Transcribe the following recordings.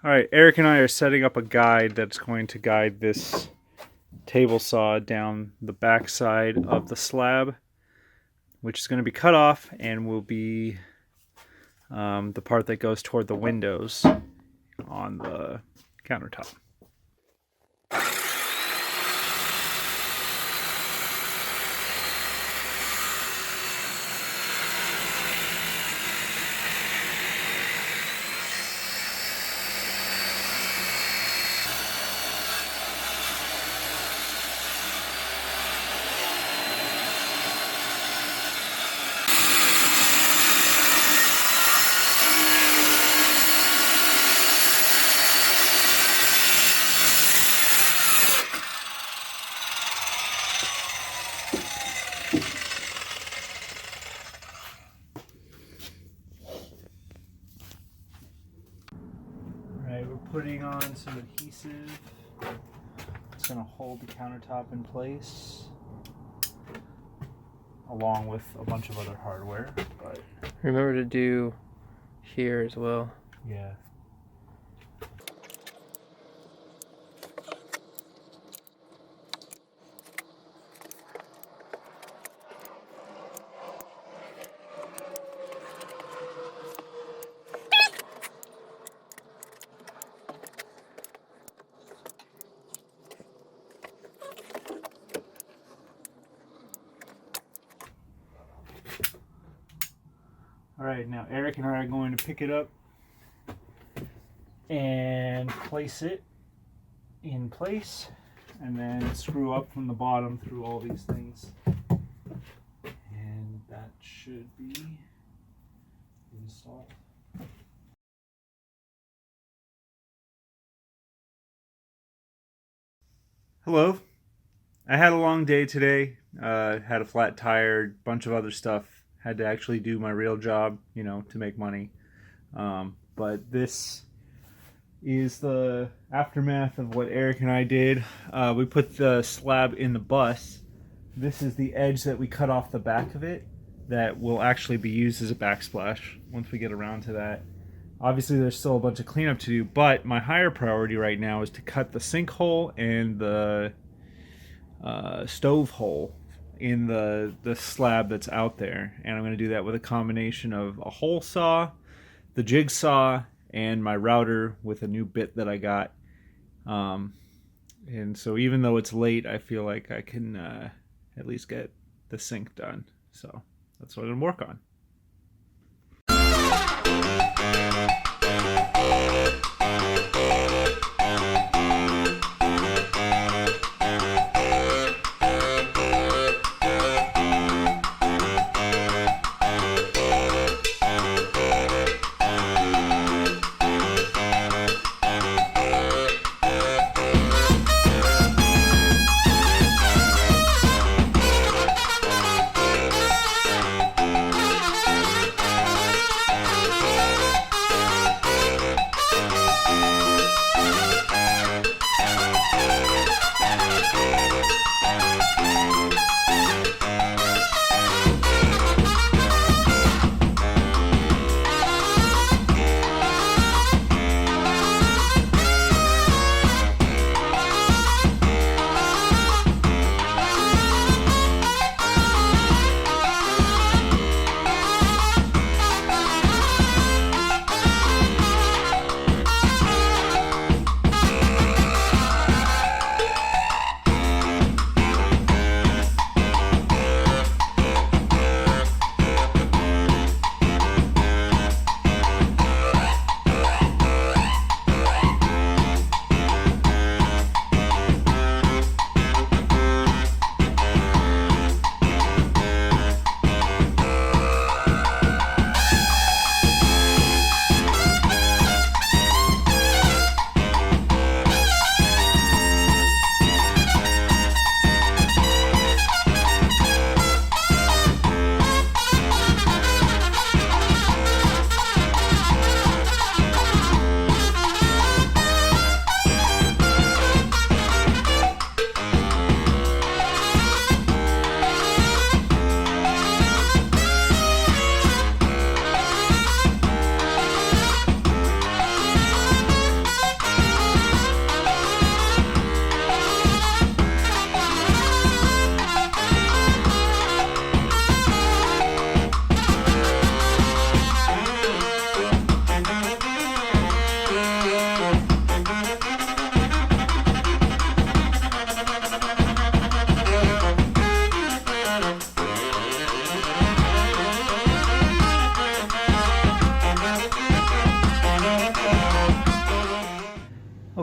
All right, Eric and I are setting up a guide that's going to guide this table saw down the back side of the slab, which is going to be cut off and will be the part that goes toward the windows on the countertop. Alright, we're putting on some adhesive. It's going to hold the countertop in place, along with a bunch of other hardware. But remember to do here as well. yeah. Alright, now Eric and I are going to pick it up and place it in place, and then screw up from the bottom through all these things. And that should be installed. Hello. I had a long day today. Had a flat tire, bunch of other stuff. Had to actually do my real job, to make money. But this is the aftermath of what Eric and I did. We put the slab in the bus. This is the edge that we cut off the back of it that will actually be used as a backsplash once we get around to that. Obviously there's still a bunch of cleanup to do, but my higher priority right now is to cut the sinkhole and the stove hole in the slab that's out there. And I'm going to do that with a combination of a hole saw, the jigsaw, and my router with a new bit that I got. And so even though it's late, I feel like I can at least get the sink done. So that's what I'm going to work on.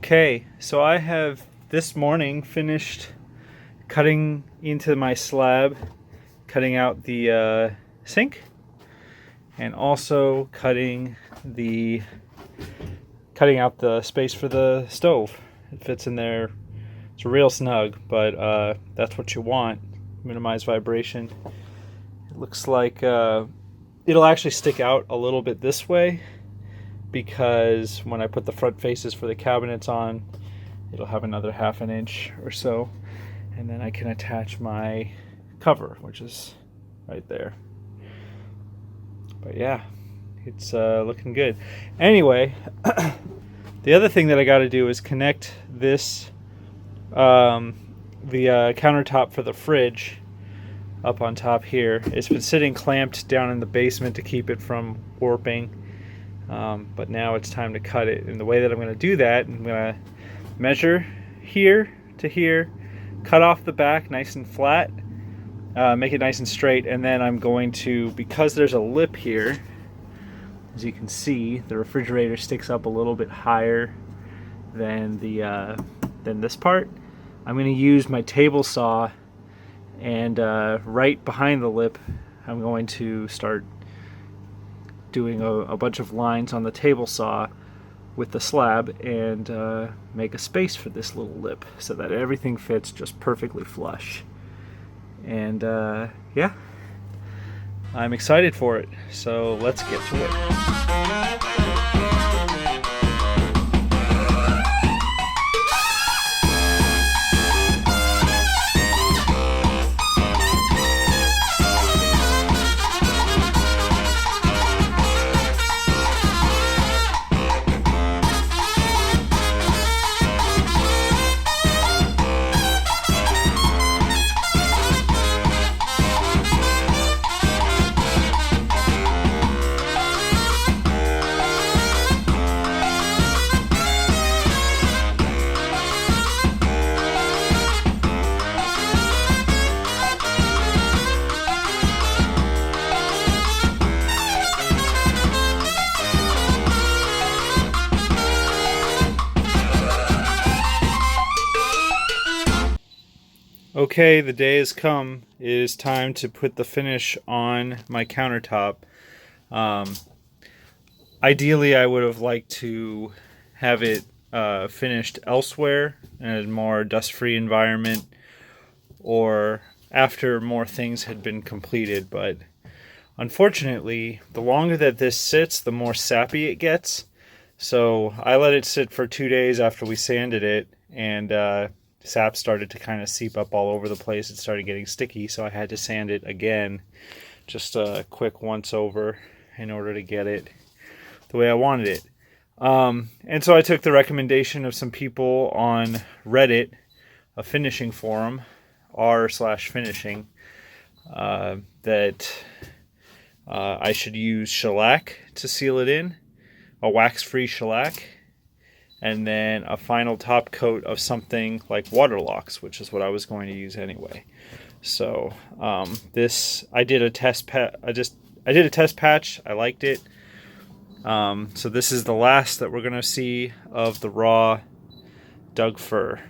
Okay, so I have this morning finished cutting into my slab, cutting out the sink, and also cutting out the space for the stove. It fits in there. It's real snug, but that's what you want. Minimize vibration. It looks like it'll actually stick out a little bit this way, because when I put the front faces for the cabinets on, it'll have another ½ inch or so, and then I can attach my cover, which is right there. But yeah, it's looking good. Anyway, the other thing that I got to do is connect this the countertop for the fridge up on top here. It's been sitting clamped down in the basement to keep it from warping. But now it's time to cut it. And the way that I'm going to do that, I'm going to measure here to here, cut off the back nice and flat, make it nice and straight, and then I'm going to, because there's a lip here, as you can see, the refrigerator sticks up a little bit higher than this part. I'm going to use my table saw, and right behind the lip, I'm going to start doing a bunch of lines on the table saw with the slab and make a space for this little lip so that everything fits just perfectly flush. And yeah, I'm excited for it, so let's get to it. Okay, the day has come. It is time to put the finish on my countertop. Ideally, I would have liked to have it finished elsewhere in a more dust-free environment, or after more things had been completed, but unfortunately, the longer that this sits, the more sappy it gets. So I let it sit for 2 days after we sanded it, and sap started to kind of seep up all over the place. It started getting sticky, so I had to sand it again, just a quick once over, in order to get it the way I wanted it. And so I took the recommendation of some people on Reddit, a finishing forum, r/finishing, that I should use shellac to seal it in, a wax-free shellac, and then a final top coat of something like Waterlox, which is what I was going to use anyway. So I did a test patch. I liked it. So this is the last that we're going to see of the raw Doug fir.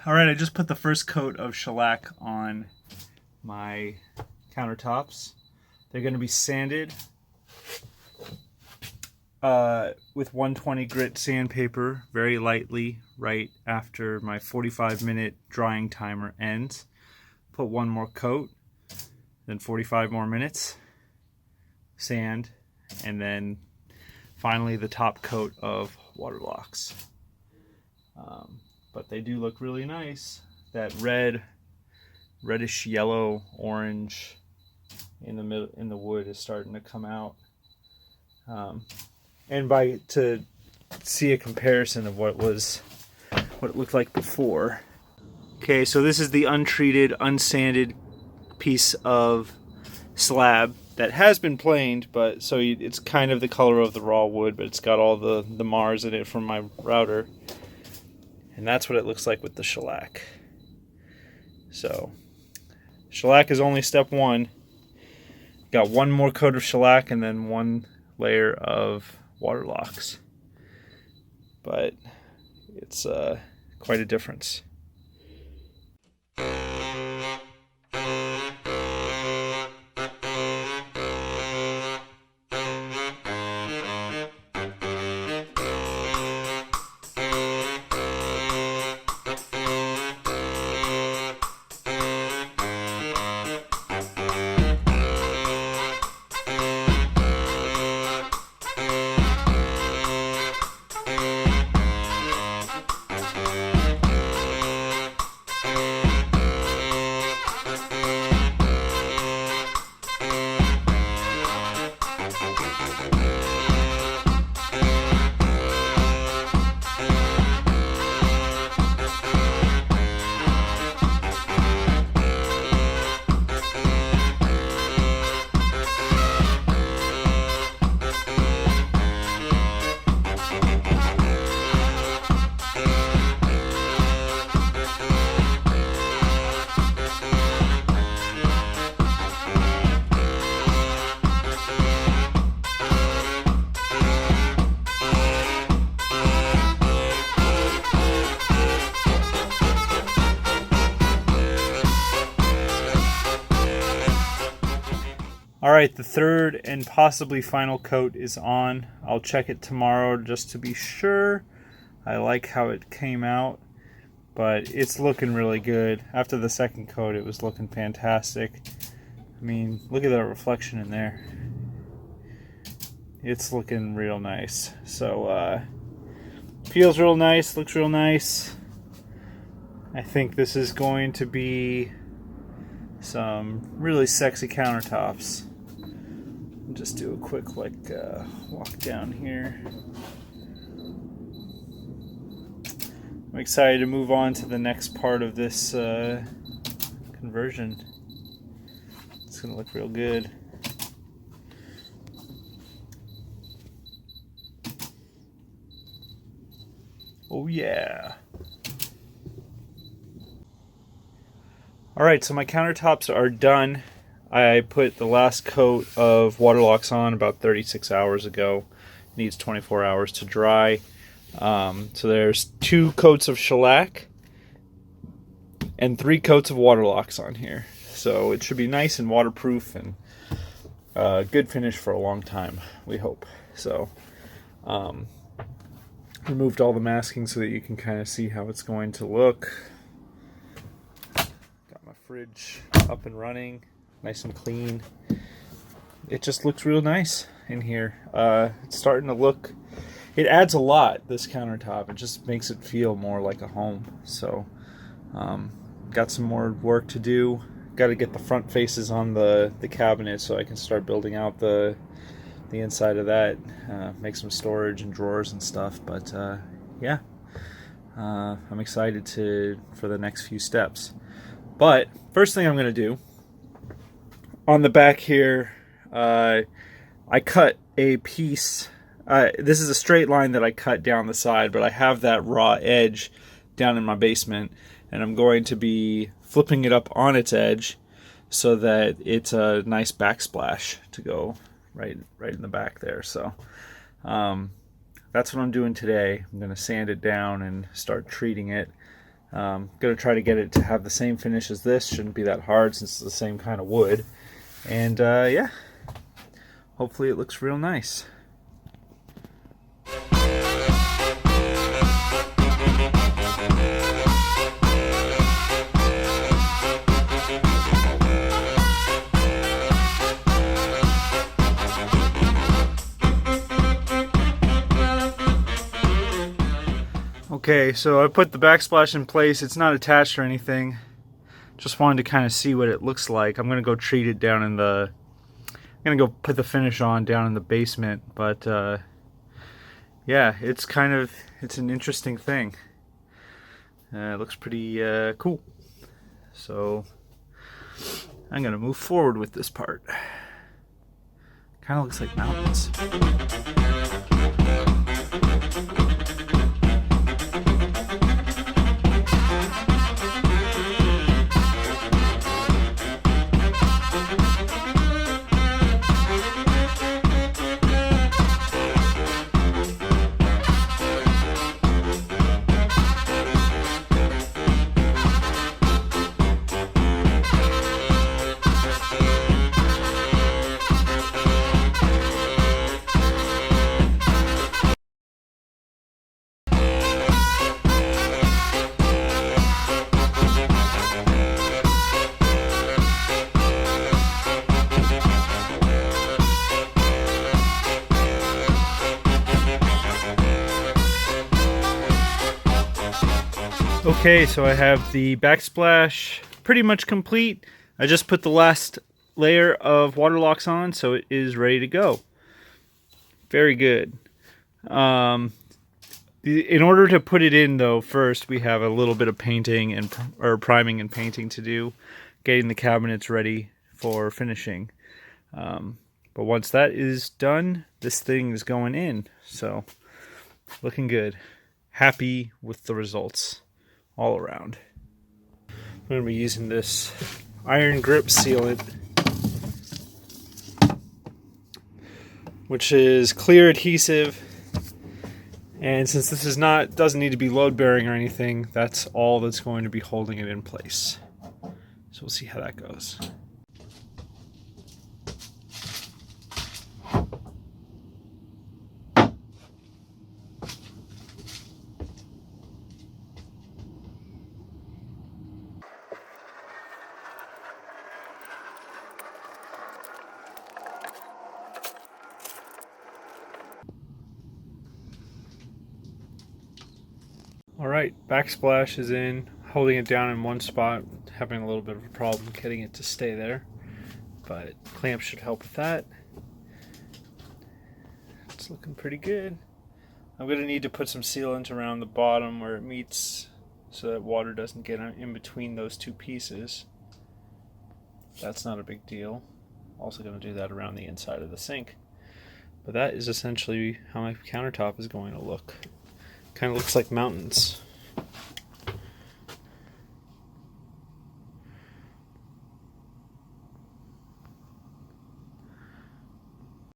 All right, I just put the first coat of shellac on my countertops. They're going to be sanded with 120 grit sandpaper very lightly right after my 45-minute drying timer ends. Put one more coat, then 45 more minutes, sand, and then finally the top coat of Waterlox. But they do look really nice. That reddish yellow orange in the middle in the wood is starting to come out. And to see a comparison of what it looked like before. Okay, so this is the untreated, unsanded piece of slab that has been planed, but so it's kind of the color of the raw wood, but it's got all the Mars in it from my router. And that's what it looks like with the shellac. So, shellac is only step one. Got one more coat of shellac and then one layer of Waterlox. But it's quite a difference. All right, the third and possibly final coat is on. I'll check it tomorrow just to be sure. I like how it came out, but it's looking really good. After the second coat, it was looking fantastic. I mean, look at that reflection in there. It's looking real nice. So, feels real nice, looks real nice. I think this is going to be some really sexy countertops. Just do a quick walk down here. I'm excited to move on to the next part of this conversion. It's gonna look real good. Oh yeah. Alright, so my countertops are done. I put the last coat of Waterlox on about 36 hours ago. Needs 24 hours to dry. So there's 2 coats of shellac and 3 coats of Waterlox on here. So it should be nice and waterproof and good finish for a long time, we hope. So removed all the masking so that you can kind of see how it's going to look. Got my fridge up and running. Nice and clean. It just looks real nice in here. It's starting to look, it adds a lot, this countertop. It just makes it feel more like a home. So, got some more work to do. Got to get the front faces on the cabinet so I can start building out the inside of that. Make some storage and drawers and stuff. But yeah, I'm excited for the next few steps. But first thing I'm going to do, on the back here, I cut a piece. This is a straight line that I cut down the side, but I have that raw edge down in my basement, and I'm going to be flipping it up on its edge so that it's a nice backsplash to go right in the back there. So that's what I'm doing today. I'm going to sand it down and start treating it. Gonna try to get it to have the same finish as this. Shouldn't be that hard since it's the same kind of wood. And yeah, hopefully it looks real nice. Okay, so I put the backsplash in place. It's not attached or anything. Just wanted to kind of see what it looks like. I'm gonna go treat it down in the. I'm gonna go put the finish on down in the basement. But yeah, it's an interesting thing. It looks pretty cool. So I'm gonna move forward with this part. Kind of looks like mountains. Okay, so I have the backsplash pretty much complete. I just put the last layer of water locks on, so it is ready to go. Very good. In order to put it in, though, first we have a little bit of painting or priming and painting to do, getting the cabinets ready for finishing. But once that is done, this thing is going in. So, looking good. Happy with the results all around. I'm going to be using this iron grip sealant, which is clear adhesive, and since this is doesn't need to be load bearing or anything, that's all that's going to be holding it in place. So we'll see how that goes. Alright, backsplash is in, holding it down in one spot, having a little bit of a problem getting it to stay there, but clamps should help with that. It's looking pretty good. I'm going to need to put some sealant around the bottom where it meets so that water doesn't get in between those two pieces. That's not a big deal. Also going to do that around the inside of the sink. But that is essentially how my countertop is going to look. Kind of looks like mountains.